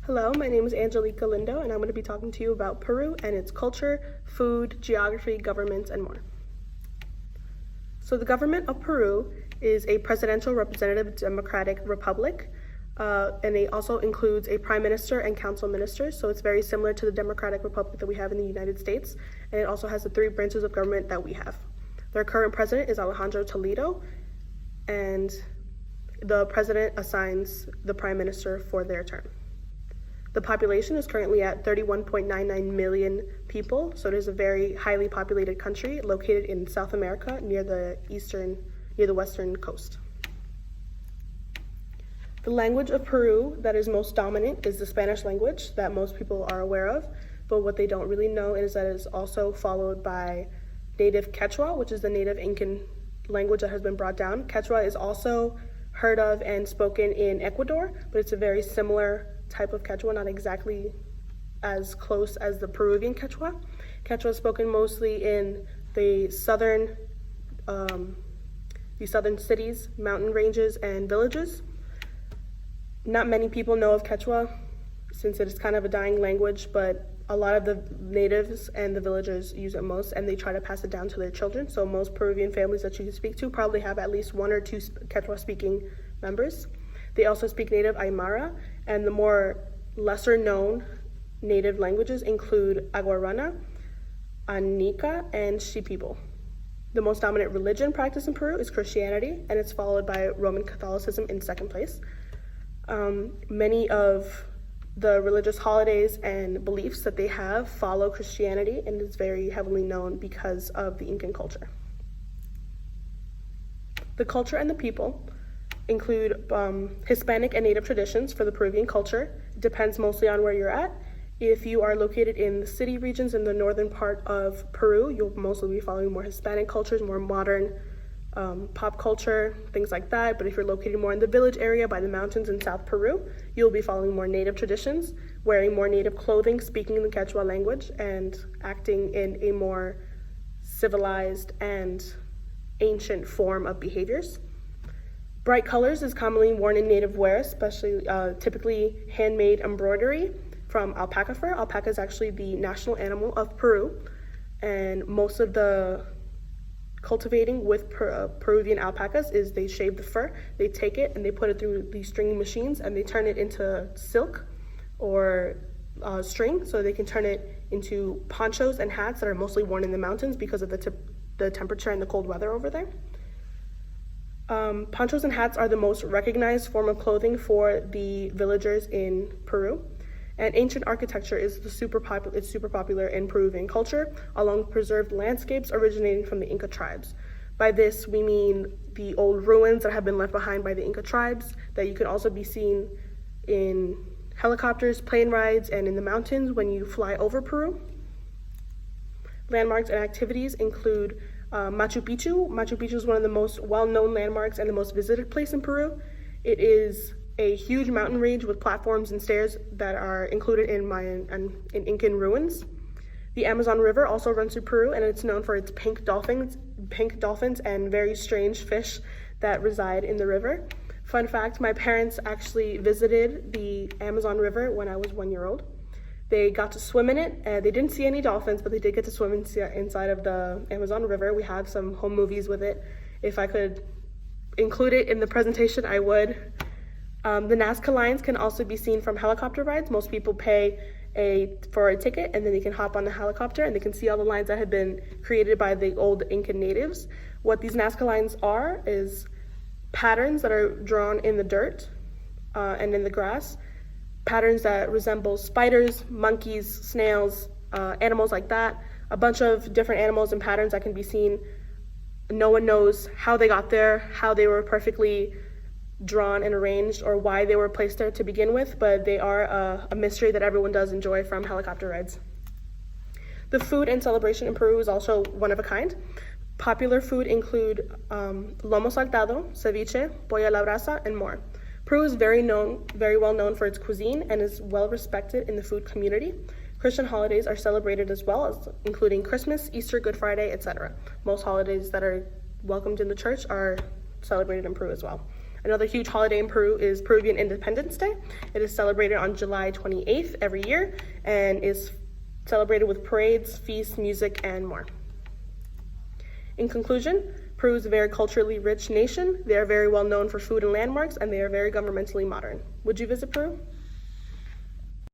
Hello, my name is Angelica Lindo, and I'm going to be talking to you about Peru and its culture, food, geography, government, and more. So the government of Peru is a presidential representative democratic republic, and it also includes a prime minister and council ministers, so it's very similar to the democratic republic that we have in the United States, and it also has the three branches of government that we have. Their current president is Alejandro Toledo, and the president assigns the prime minister for their term. The population is currently at 31.99 million people, so it is a very highly populated country located in South America near the western coast. The language of Peru that is most dominant is the Spanish language that most people are aware of, but what they don't really know is that it is also followed by native Quechua, which is the native Incan language that has been brought down. Quechua is also heard of and spoken in Ecuador, but it's a very similar type of Quechua, not exactly as close as the Peruvian Quechua. Quechua is spoken mostly in the southern cities, mountain ranges, and villages. Not many people know of Quechua since it is kind of a dying language, but a lot of the natives and the villagers use it most, and they try to pass it down to their children. So most Peruvian families that you speak to probably have at least one or two Quechua-speaking members. They also speak native Aymara, and the more lesser-known native languages include Aguarana, Anica, and Shipibo. The most dominant religion practiced in Peru is Christianity, and it's followed by Roman Catholicism in second place. Many of the religious holidays and beliefs that they have follow Christianity, and is very heavily known because of the Incan culture. The culture and the people include Hispanic and Native traditions for the Peruvian culture. It depends mostly on where you're at. If you are located in the city regions in the northern part of Peru, you'll mostly be following more Hispanic cultures, more modern pop culture, things like that. But if you're located more in the village area by the mountains in South Peru, you'll be following more native traditions, wearing more native clothing, speaking the Quechua language, and acting in a more civilized and ancient form of behaviors. Bright colors is commonly worn in native wear, especially typically handmade embroidery from alpaca fur. Alpaca is actually the national animal of Peru, and most of the cultivating with Peruvian alpacas is they shave the fur, they take it and they put it through these stringing machines and they turn it into silk or string, so they can turn it into ponchos and hats that are mostly worn in the mountains because of the temperature and the cold weather over there. Ponchos and hats are the most recognized form of clothing for the villagers in Peru. And ancient architecture is super popular in Peruvian culture, along with preserved landscapes originating from the Inca tribes. By this, we mean the old ruins that have been left behind by the Inca tribes that you can also be seen in helicopters, plane rides, and in the mountains when you fly over Peru. Landmarks and activities include Machu Picchu. Machu Picchu is one of the most well-known landmarks and the most visited place in Peru. It is a huge mountain range with platforms and stairs that are included in Incan ruins. The Amazon River also runs through Peru, and it's known for its pink dolphins and very strange fish that reside in the river. Fun fact, my parents actually visited the Amazon River when I was 1 year old. They got to swim in it. They didn't see any dolphins, but they did get to swim inside of the Amazon River. We have some home movies with it. If I could include it in the presentation, I would. The Nazca lines can also be seen from helicopter rides. Most people pay for a ticket, and then they can hop on the helicopter and they can see all the lines that have been created by the old Incan natives. What these Nazca lines are is patterns that are drawn in the dirt and in the grass, patterns that resemble spiders, monkeys, snails, animals like that, a bunch of different animals and patterns that can be seen. No one knows how they got there, how they were perfectly drawn and arranged, or why they were placed there to begin with, but they are a mystery that everyone does enjoy from helicopter rides. The food and celebration in Peru is also one of a kind. Popular food include lomo saltado, ceviche, pollo a la brasa, and more. Peru is very well known for its cuisine and is well respected in the food community. Christian holidays are celebrated as well, as including Christmas, Easter, Good Friday, etc. Most holidays that are welcomed in the church are celebrated in Peru as well. Another huge holiday in Peru is Peruvian Independence Day. It is celebrated on July 28th every year and is celebrated with parades, feasts, music, and more. In conclusion, Peru is a very culturally rich nation. They are very well known for food and landmarks, and they are very governmentally modern. Would you visit Peru?